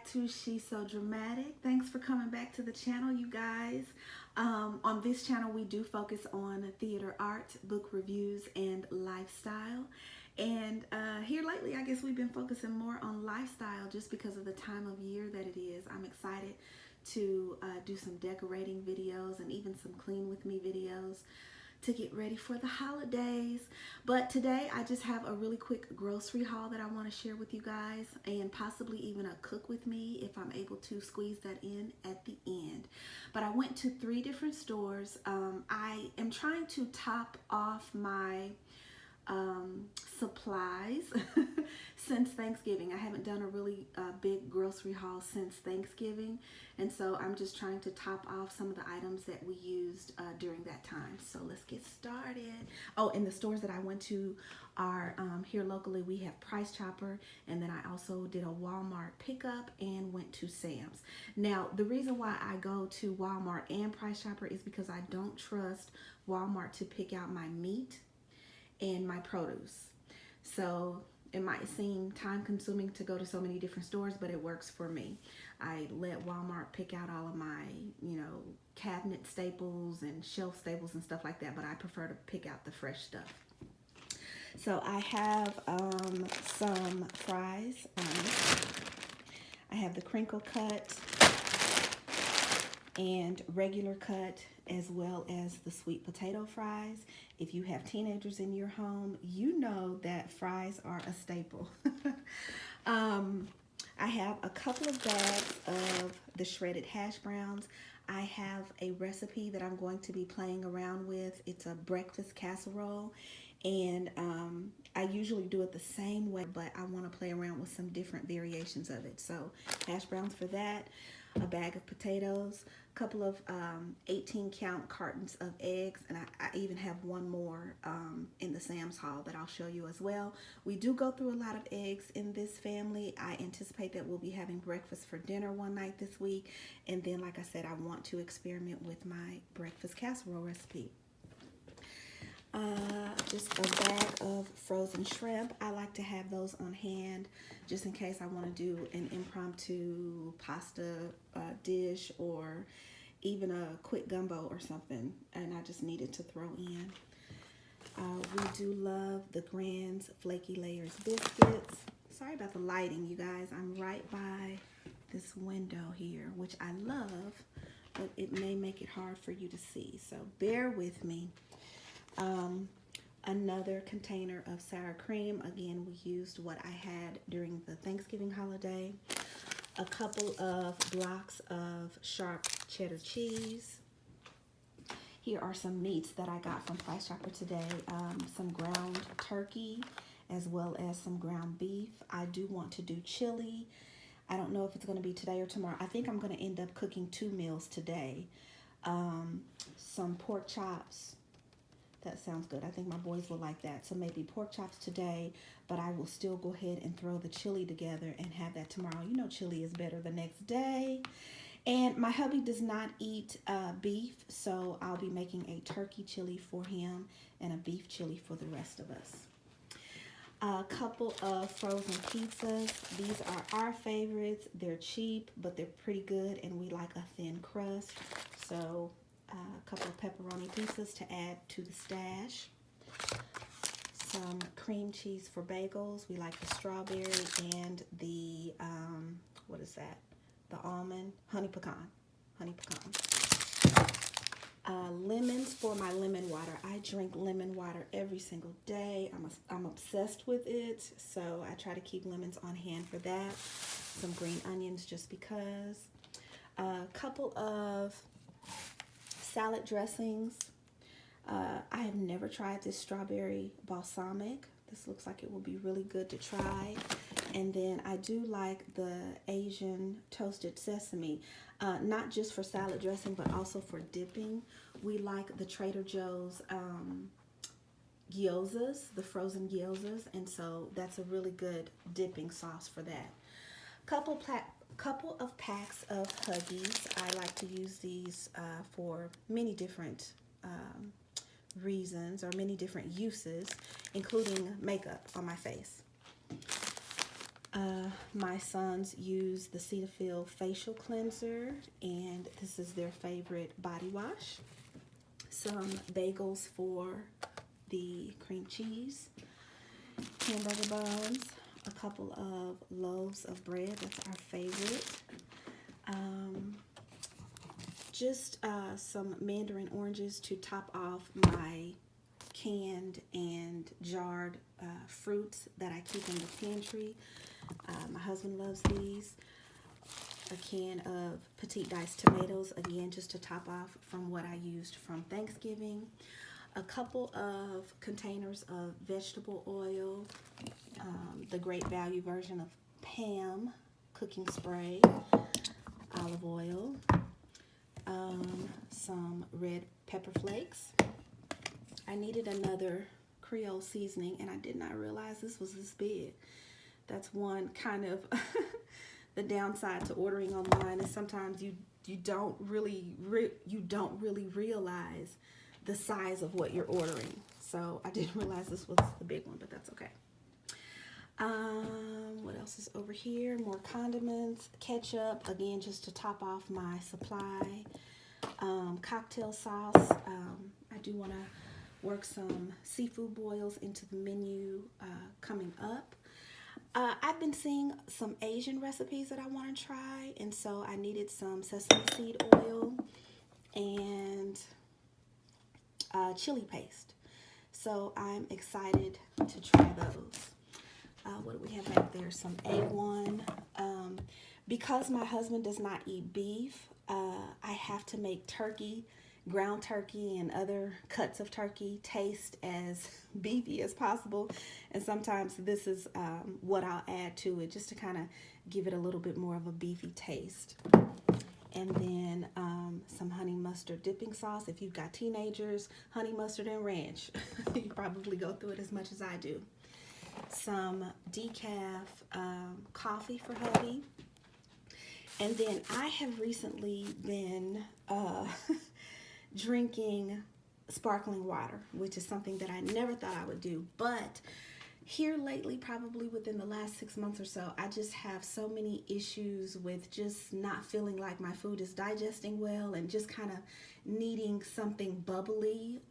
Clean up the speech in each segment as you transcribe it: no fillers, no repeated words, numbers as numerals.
to She's So Dramatic. Thanks for coming back to the channel, you guys. On this channel, we do focus on theater art, book reviews, and lifestyle. And here lately, I guess we've been focusing more on lifestyle just because of the time of year that it is. I'm excited to do some decorating videos and even some clean with me videos to get ready for the holidays. But today I just have a really quick grocery haul that I want to share with you guys, and possibly even a cook with me if I'm able to squeeze that in at the end. But I went to 3 different stores. I am trying to top off my supplies since Thanksgiving. I haven't done a really big grocery haul since Thanksgiving, and so I'm just trying to top off some of the items that we used during that time. So let's get started. Oh, and the stores that I went to are here locally. We have Price Chopper, and then I also did a Walmart pickup and went to Sam's. Now, the reason why I go to Walmart and Price Chopper is because I don't trust Walmart to pick out my meat and my produce. So it might seem time consuming to go to so many different stores, but it works for me. I let Walmart pick out all of my, cabinet staples and shelf staples and stuff like that, but I prefer to pick out the fresh stuff. So I have some fries. I have the crinkle cut and regular cut, as well as the sweet potato fries. If you have teenagers in your home, you know that fries are a staple. I have a couple of bags of the shredded hash browns. I have a recipe that I'm going to be playing around with. It's a breakfast casserole, and I usually do it the same way, but I want to play around with some different variations of it. So hash browns for that, a bag of potatoes, a couple of 18 count cartons of eggs, and I even have one more in the Sam's haul that I'll show you as well. We do go through a lot of eggs in this family. I anticipate that we'll be having breakfast for dinner one night this week, and then, like I said, I want to experiment with my breakfast casserole recipe. Just a bag of frozen shrimp. I like to have those on hand just in case I want to do an impromptu pasta dish, or even a quick gumbo or something, and I just needed to throw in. We do love the Grand's Flaky Layers biscuits. Sorry about the lighting, you guys. I'm right by this window here, which I love, but it may make it hard for you to see, so bear with me. Another container of sour cream. Again, we used what I had during the Thanksgiving holiday. A couple of blocks of sharp cheddar cheese. Here are some meats that I got from Price Chopper today. Some ground turkey, as well as some ground beef. I do want to do chili. I don't know if it's going to be today or tomorrow. I think I'm going to end up cooking 2 meals today. Some pork chops. That sounds good. I think my boys will like that. So maybe pork chops today, but I will still go ahead and throw the chili together and have that tomorrow. You know, chili is better the next day. And my hubby does not eat beef, so I'll be making a turkey chili for him and a beef chili for the rest of us. A couple of frozen pizzas. These are our favorites. They're cheap, but they're pretty good, and we like a thin crust. So a couple of pepperoni pieces to add to the stash. Some cream cheese for bagels. We like the strawberry and the, what is that? The almond, honey pecan. Lemons for my lemon water. I drink lemon water every single day. I'm obsessed with it, so I try to keep lemons on hand for that. Some green onions just because. A couple of salad dressings. I have never tried this strawberry balsamic. This looks like it will be really good to try. And then I do like the Asian toasted sesame, not just for salad dressing, but also for dipping. We like the Trader Joe's gyozas, the frozen gyozas, and so that's a really good dipping sauce for that. Couple of packs of Huggies. I like to use these for many different reasons or many different uses, including makeup on my face. My sons use the Cetaphil facial cleanser, and this is their favorite body wash. Some bagels for the cream cheese, hamburger buns, a couple of loaves of bread, that's our favorite. Just some mandarin oranges to top off my canned and jarred fruits that I keep in the pantry. My husband loves these. A can of petite diced tomatoes, again, just to top off from what I used from Thanksgiving. A couple of containers of vegetable oil, the Great Value version of Pam cooking spray, olive oil, some red pepper flakes. I needed another Creole seasoning, and I did not realize this was this big. That's one kind of the downside to ordering online, is sometimes you don't really realize the size of what you're ordering. So I didn't realize this was the big one, but that's okay. What else is over here? More condiments, ketchup, again, just to top off my supply. Cocktail sauce. I do want to work some seafood boils into the menu coming up. I've been seeing some Asian recipes that I want to try, and so I needed some sesame seed oil and chili paste. So I'm excited to try those. What do we have back there? Some A1. Because my husband does not eat beef, I have to make turkey, ground turkey, and other cuts of turkey taste as beefy as possible. And sometimes this is what I'll add to it, just to kind of give it a little bit more of a beefy taste. And then some honey mustard dipping sauce. If you've got teenagers, honey mustard and ranch. You probably go through it as much as I do. Some decaf coffee for hubby. And then I have recently been drinking sparkling water, which is something that I never thought I would do. But here lately, probably within the last 6 months or so, I just have so many issues with just not feeling like my food is digesting well, and just kind of needing something bubbly.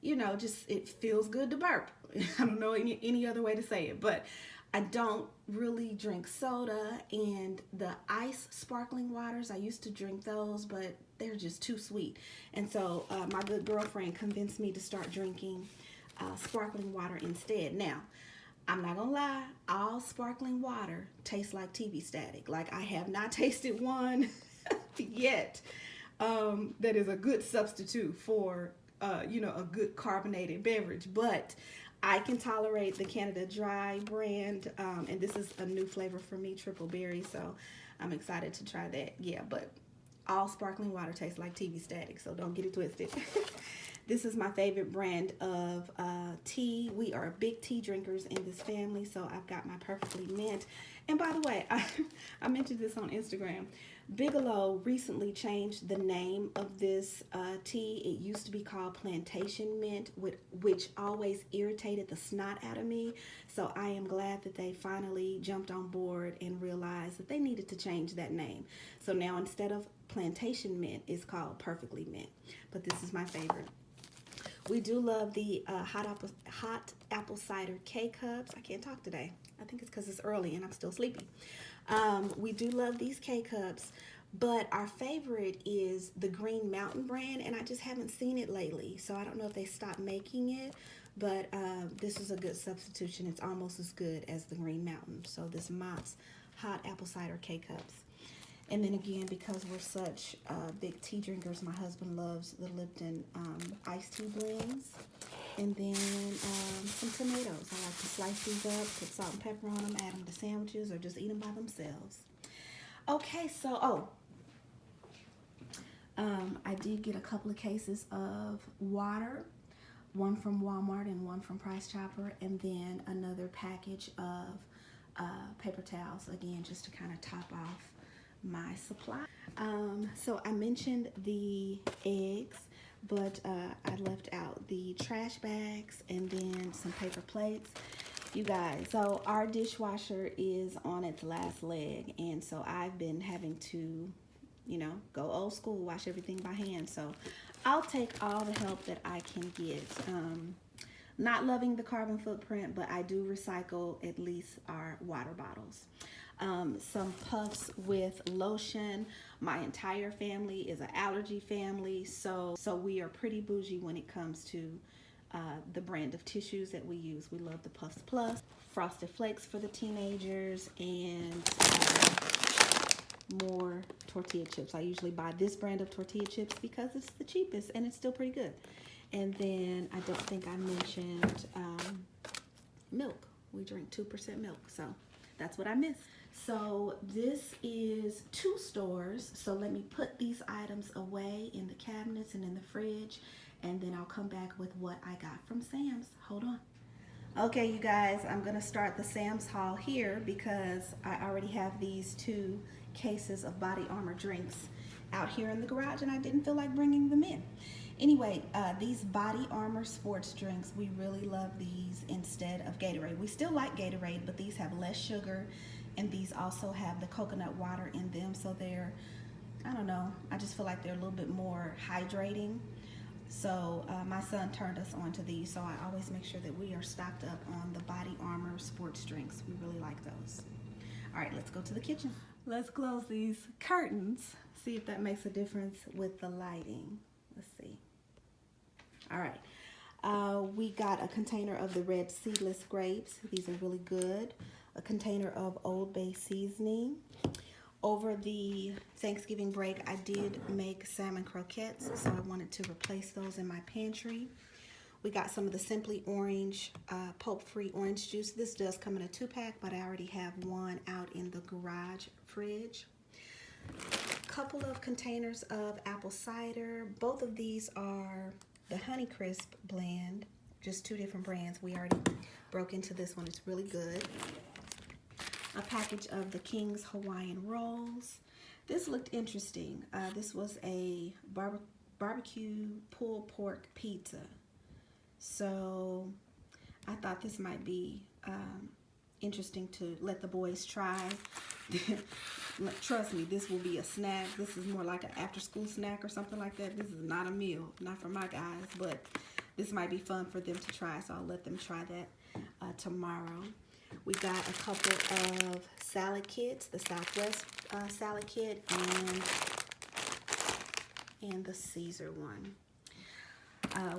You know, just it feels good to burp. I don't know any other way to say it, but I don't really drink soda, and the ice sparkling waters, I used to drink those, but they're just too sweet. And so my good girlfriend convinced me to start drinking sparkling water instead. Now, I'm not gonna lie, all sparkling water tastes like TV static. Like, I have not tasted one yet that is a good substitute for you know, a good carbonated beverage. But I can tolerate the Canada Dry brand, and this is a new flavor for me, triple berry, so I'm excited to try that. Yeah, but all sparkling water tastes like TV static, so don't get it twisted. This is my favorite brand of tea. We are big tea drinkers in this family, so I've got my Perfectly Mint. And by the way, I mentioned this on Instagram. Bigelow recently changed the name of this tea. It used to be called Plantation Mint, which always irritated the snot out of me. So I am glad that they finally jumped on board and realized that they needed to change that name. So now instead of Plantation Mint, it's called Perfectly Mint. But this is my favorite. We do love the hot apple cider K-Cups. I can't talk today. I think it's because it's early and I'm still sleepy. We do love these K-Cups, but our favorite is the Green Mountain brand, and I just haven't seen it lately. So I don't know if they stopped making it, but this is a good substitution. It's almost as good as the Green Mountain. So this Mott's hot apple cider K-Cups. And then again, because we're such big tea drinkers, my husband loves the Lipton iced tea blends. And then some tomatoes. I like to slice these up, put salt and pepper on them, add them to sandwiches, or just eat them by themselves. Okay, so, I did get a couple of cases of water, one from Walmart and one from Price Chopper, and then another package of paper towels, again, just to kind of top off my supply. So I mentioned the eggs, but I left out the trash bags and then some paper plates. You guys, so our dishwasher is on its last leg, and so I've been having to, go old school, wash everything by hand. So I'll take all the help that I can get. Not loving the carbon footprint, but I do recycle at least our water bottles. Some puffs with lotion. My entire family is an allergy family, so we are pretty bougie when it comes to the brand of tissues that we use. We love the Puffs Plus, Frosted Flakes for the teenagers, and more tortilla chips. I usually buy this brand of tortilla chips because it's the cheapest and it's still pretty good. And then I don't think I mentioned milk. We drink 2% milk, so that's what I missed. So this is 2 stores. So let me put these items away in the cabinets and in the fridge, and then I'll come back with what I got from Sam's. Hold on. Okay, you guys, I'm gonna start the Sam's haul here because I already have these 2 cases of Body Armor drinks out here in the garage, and I didn't feel like bringing them in. Anyway, these Body Armor sports drinks, we really love these instead of Gatorade. We still like Gatorade, but these have less sugar, and these also have the coconut water in them, so they're, I don't know, I just feel like they're a little bit more hydrating. So my son turned us on to these, so I always make sure that we are stocked up on the Body Armor sports drinks. We really like those. All right, let's go to the kitchen. Let's close these curtains, see if that makes a difference with the lighting. Let's see. All right, we got a container of the red seedless grapes. These are really good. A container of Old Bay seasoning. Over the Thanksgiving break, I did make salmon croquettes, so I wanted to replace those in my pantry. We got some of the Simply Orange pulp-free orange juice. This does come in a 2-pack, but I already have one out in the garage fridge. A couple of containers of apple cider. Both of these are the Honeycrisp blend, just 2 different brands. We already broke into this one. It's really good. A package of the King's Hawaiian Rolls. This looked interesting. This was a barbecue pulled pork pizza. So I thought this might be interesting to let the boys try. Trust me, this will be a snack. This is more like an after-school snack or something like that. This is not a meal, not for my guys, but this might be fun for them to try, so I'll let them try that tomorrow. We got a couple of salad kits, the Southwest salad kit and the Caesar one.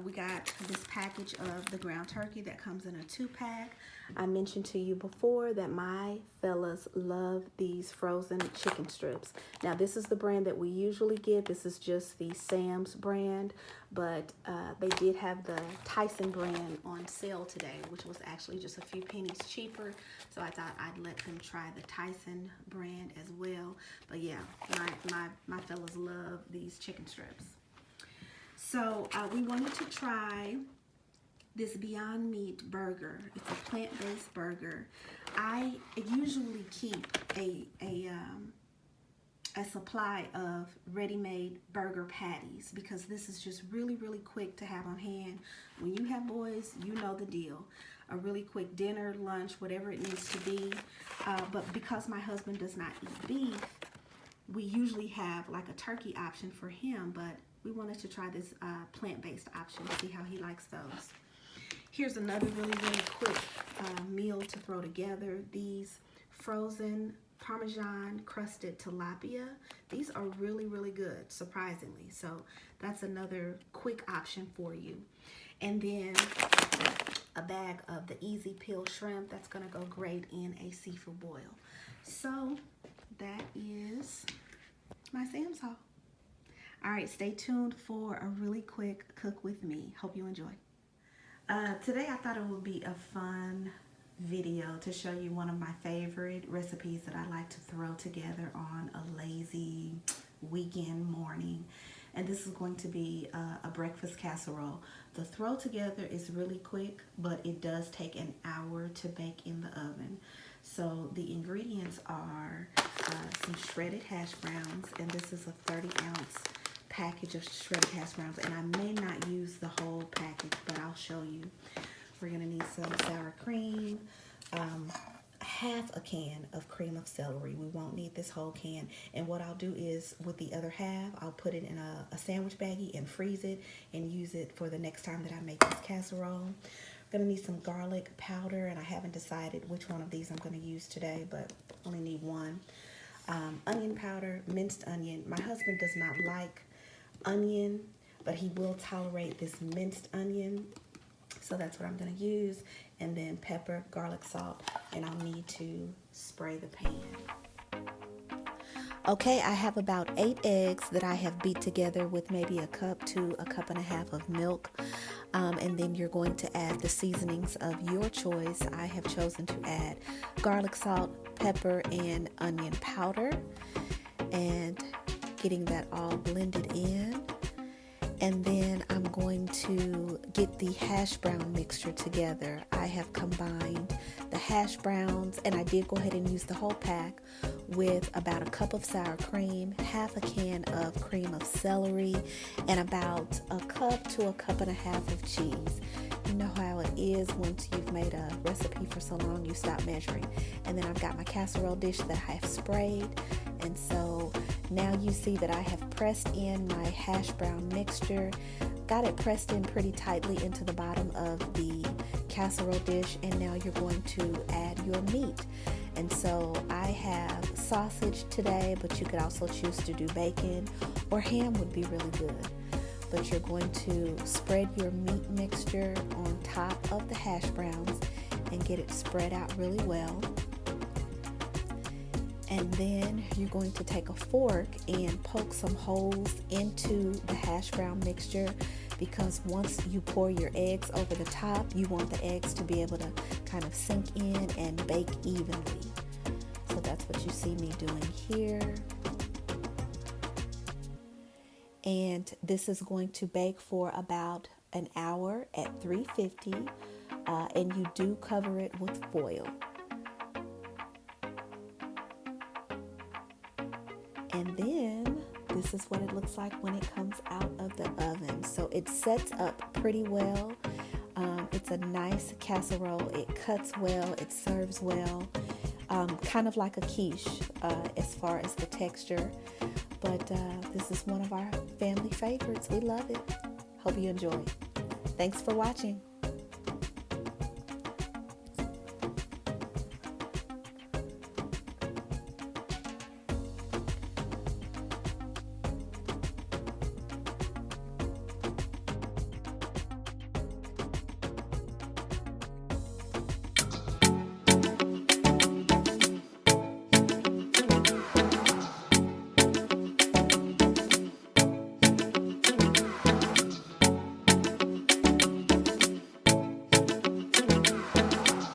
We got this package of the ground turkey that comes in a 2-pack. I mentioned to you before that my fellas love these frozen chicken strips. Now this is the brand that we usually get. This is just the Sam's brand, but they did have the Tyson brand on sale today, which was actually just a few pennies cheaper. So I thought I'd let them try the Tyson brand as well. But yeah, my fellas love these chicken strips. So we wanted to try this Beyond Meat burger. It's a plant-based burger. I usually keep a supply of ready-made burger patties because this is just really, really quick to have on hand. When you have boys, you know the deal. A really quick dinner, lunch, whatever it needs to be. But because my husband does not eat beef, we usually have like a turkey option for him, but we wanted to try this plant-based option to see how he likes those. Here's another really, really quick meal to throw together. These frozen Parmesan crusted tilapia. These are really, really good, surprisingly. So that's another quick option for you. And then a bag of the Easy Peel shrimp. That's gonna go great in a seafood boil. So that is my Sam's haul. All right, stay tuned for a really quick cook with me. Hope you enjoy. Today I thought it would be a fun video to show you one of my favorite recipes that I like to throw together on a lazy weekend morning. And this is going to be a breakfast casserole. The throw together is really quick, but it does take an hour to bake in the oven. So the ingredients are some shredded hash browns, and this is a 30-ounce package of shredded hash browns, and I may not use the whole package, but I'll show you. We're going to need some sour cream, half a can of cream of celery. We won't need this whole can. And what I'll do is with the other half, I'll put it in a sandwich baggie and freeze it and use it for the next time that I make this casserole. I'm going to need some garlic powder, and I haven't decided which one of these I'm going to use today, but only need one. Onion powder, minced onion. My husband does not like onion, but he will tolerate this minced onion. So that's what I'm going to use. And then pepper, garlic, salt, and I'll need to spray the pan. Okay, I have about 8 eggs that I have beat together with maybe a cup to a cup and a half of milk. And then you're going to add the seasonings of your choice. I have chosen to add garlic, salt, pepper, and onion powder. And getting that all blended in. And then I'm going to get the hash brown mixture together. I have combined the hash browns, and I did go ahead and use the whole pack, with about a cup of sour cream, half a can of cream of celery, and about a cup to a cup and a half of cheese. You know how it is once you've made a recipe for so long, you stop measuring. And then I've got my casserole dish that I have sprayed. And so now you see that I have pressed in my hash brown mixture, got it pressed in pretty tightly into the bottom of the casserole dish, and now you're going to add your meat. And so I have sausage today, but you could also choose to do bacon, or ham would be really good. But you're going to spread your meat mixture on top of the hash browns and get it spread out really well. And then you're going to take a fork and poke some holes into the hash brown mixture, because once you pour your eggs over the top, you want the eggs to be able to kind of sink in and bake evenly. So that's what you see me doing here. And this is going to bake for about an hour at 350, and you do cover it with foil. And then this is what it looks like when it comes out of the oven. So it sets up pretty well. It's a nice casserole. It cuts well. It serves well. Kind of like a quiche as far as the texture. But this is one of our family favorites. We love it. Hope you enjoy. Thanks for watching.